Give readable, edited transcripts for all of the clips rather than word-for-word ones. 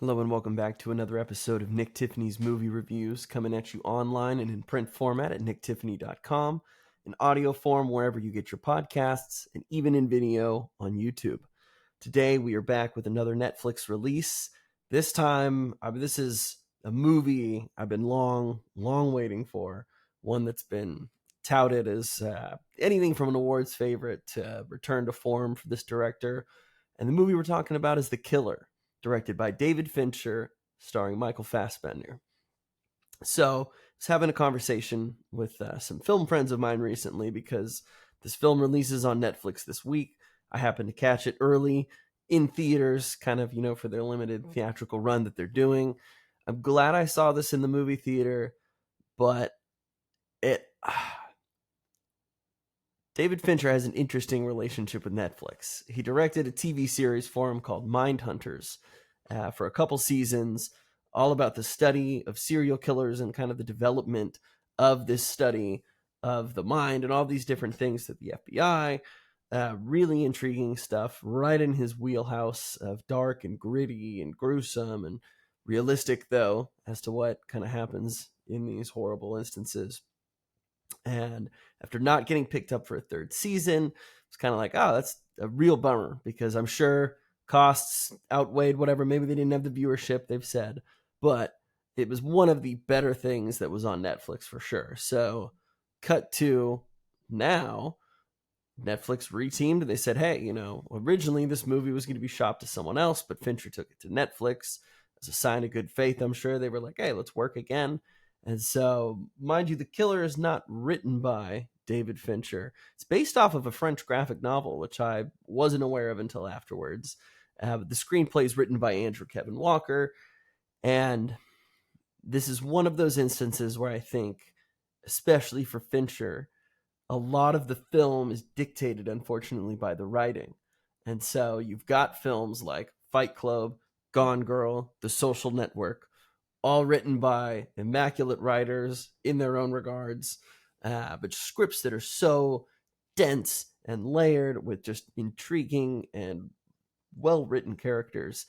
Hello and welcome back to another episode of Nick Tiffany's Movie Reviews, coming at you online and in print format at nicktiffany.com, in audio form wherever you get your podcasts, and even in video on YouTube. Today we are back with another Netflix release. This time, this is a movie I've been long waiting for, one that's been touted as anything from an awards favorite to return to form for this director. And the movie we're talking about is The Killer, directed by David Fincher, starring Michael Fassbender. So I was having a conversation with some film friends of mine recently because this film releases on Netflix this week. I happened to catch it early in theaters, kind of, for their limited theatrical run that they're doing. I'm glad I saw this in the movie theater, but it David Fincher has an interesting relationship with Netflix. He directed a TV series for him called Mindhunters for a couple seasons, all about the study of serial killers and kind of the development of this study of the mind and all these different things that the FBI, really intriguing stuff, right in his wheelhouse of dark and gritty and gruesome and realistic, though, as to what kind of happens in these horrible instances. And after not getting picked up for a third season, it's kind of like, oh, that's a real bummer because I'm sure costs outweighed whatever. Maybe they didn't have the viewership, they've said, but it was one of the better things that was on Netflix for sure. So, cut to now, Netflix reteamed and they said, hey, originally this movie was going to be shopped to someone else, but Fincher took it to Netflix as a sign of good faith. I'm sure they were like, hey, let's work again. And so, mind you, The Killer is not written by David Fincher. It's based off of a French graphic novel, which I wasn't aware of until afterwards. The screenplay is written by Andrew Kevin Walker. And this is one of those instances where I think, especially for Fincher, a lot of the film is dictated, unfortunately, by the writing. And so you've got films like Fight Club, Gone Girl, The Social Network, all written by immaculate writers in their own regards, but scripts that are so dense and layered with just intriguing and well-written characters.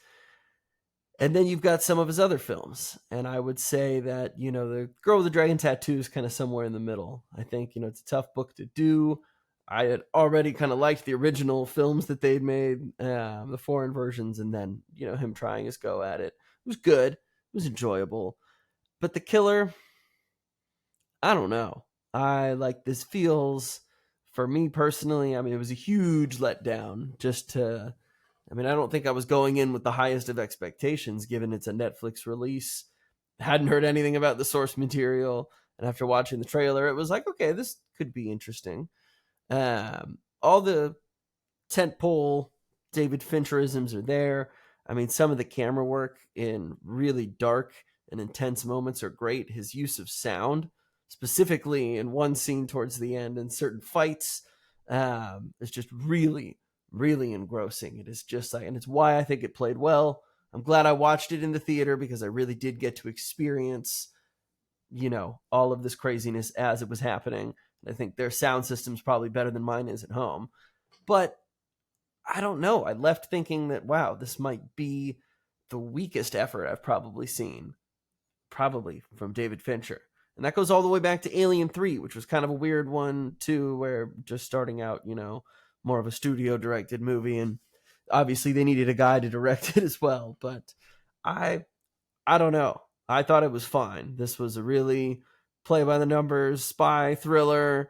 And then you've got some of his other films. And I would say that, The Girl with the Dragon Tattoo is kind of somewhere in the middle. I think, it's a tough book to do. I had already kind of liked the original films that they'd made, the foreign versions, and then, him trying his go at it. It was good. It was enjoyable. But The Killer, I don't know. This feels, for me personally, it was a huge letdown I don't think I was going in with the highest of expectations given it's a Netflix release. Hadn't heard anything about the source material. And after watching the trailer, it was like, okay, this could be interesting. All the tentpole David Fincherisms are there. Some of the camera work in really dark and intense moments are great. His use of sound, specifically in one scene towards the end and certain fights, is just really, really engrossing. It is just like, and it's why I think it played well. I'm glad I watched it in the theater because I really did get to experience, all of this craziness as it was happening. I think their sound system's probably better than mine is at home. But I don't know. I left thinking that, wow, this might be the weakest effort I've probably seen, probably from David Fincher. And that goes all the way back to Alien 3, which was kind of a weird one, too, where just starting out, more of a studio directed movie. And obviously they needed a guy to direct it as well. But I don't know. I thought it was fine. This was a really play by the numbers spy thriller.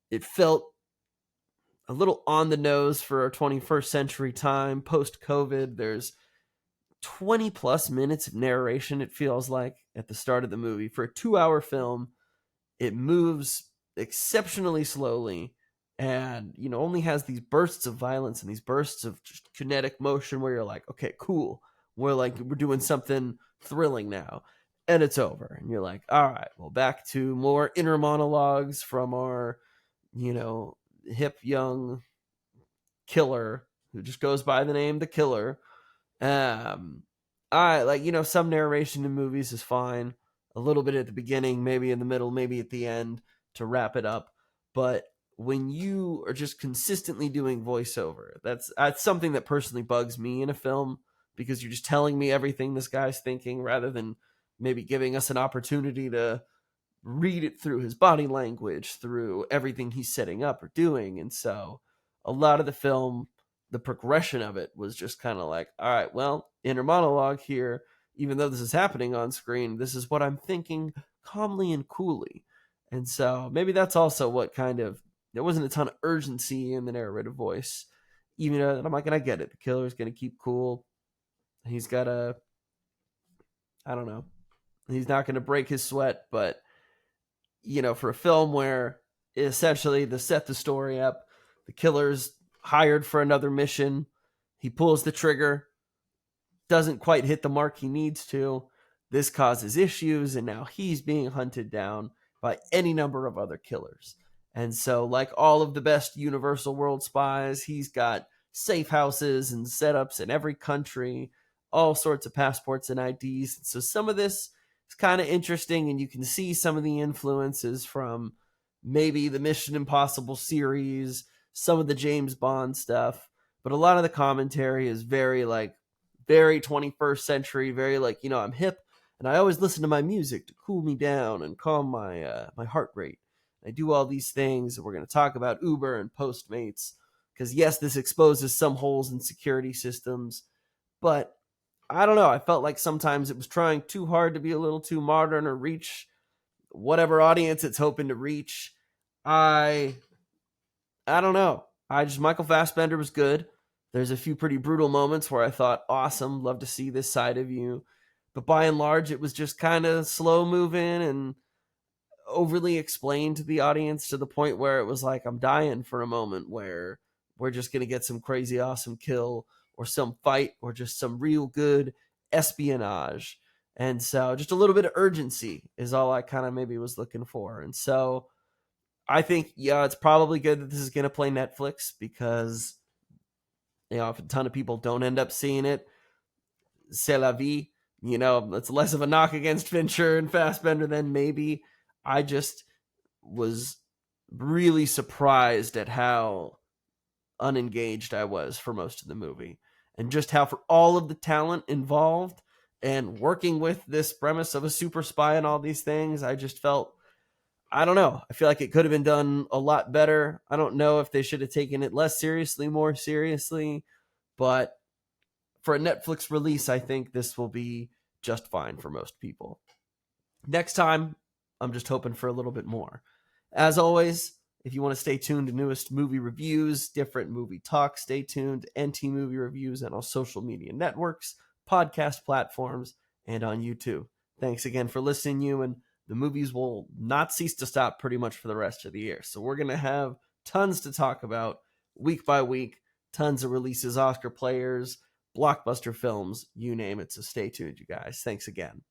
It felt a little on the nose for our 21st century time, post COVID. There's 20 plus minutes of narration, it feels like, at the start of the movie. For a 2 hour film, it moves exceptionally slowly and, only has these bursts of violence and these bursts of just kinetic motion where you're like, okay, cool. We're doing something thrilling now. And it's over. And you're like, all right, well, back to more inner monologues from our, hip young killer who just goes by the name The Killer. Some narration in movies is fine. A little bit at the beginning, maybe in the middle, maybe at the end to wrap it up. But when you are just consistently doing voiceover, that's something that personally bugs me in a film. because you're just telling me everything this guy's thinking rather than maybe giving us an opportunity to read it through his body language, through everything he's setting up or doing. And so a lot of the film, the progression of it was just kind of like, all right, well, inner monologue here, even though this is happening on screen, this is what I'm thinking calmly and coolly. And so maybe that's also what kind of, there wasn't a ton of urgency in the narrative voice, even though I'm like, and I get it. The killer's going to keep cool. He's got a, I don't know, he's not going to break his sweat, but for a film where essentially to set the story up, the killer's hired for another mission. He pulls the trigger, doesn't quite hit the mark he needs to. This causes issues, and now he's being hunted down by any number of other killers. And so, like all of the best Universal World spies, he's got safe houses and setups in every country, all sorts of passports and IDs. So some of this is kind of interesting, and you can see some of the influences from maybe the Mission Impossible series, some of the James Bond stuff, but a lot of the commentary is very 21st century, very I'm hip, and I always listen to my music to cool me down and calm my heart rate. I do all these things, and we're going to talk about Uber and Postmates, because yes, this exposes some holes in security systems, but I don't know. I felt like sometimes it was trying too hard to be a little too modern or reach whatever audience it's hoping to reach. I don't know. Michael Fassbender was good. There's a few pretty brutal moments where I thought, awesome, love to see this side of you. But by and large, it was just kind of slow moving and overly explained to the audience to the point where it was like, I'm dying for a moment where we're just going to get some crazy awesome kill or some fight or just some real good espionage. And so just a little bit of urgency is all I kind of maybe was looking for. And so I think, it's probably good that this is going to play Netflix because, if a ton of people don't end up seeing it, c'est la vie. It's less of a knock against Fincher and Fassbender than maybe. I just was really surprised at how unengaged I was for most of the movie, and just how, for all of the talent involved and working with this premise of a super spy and all these things, I just felt, I don't know, I feel like it could have been done a lot better. I don't know if they should have taken it less seriously, more seriously, but for a Netflix release, I think this will be just fine for most people. Next time, I'm just hoping for a little bit more. As always, if you want to stay tuned to newest movie reviews, different movie talks, stay tuned to NT Movie Reviews and on social media networks, podcast platforms, and on YouTube. Thanks again for listening, you, and the movies will not cease to stop pretty much for the rest of the year. So we're going to have tons to talk about week by week, tons of releases, Oscar players, blockbuster films, you name it. So stay tuned, you guys. Thanks again.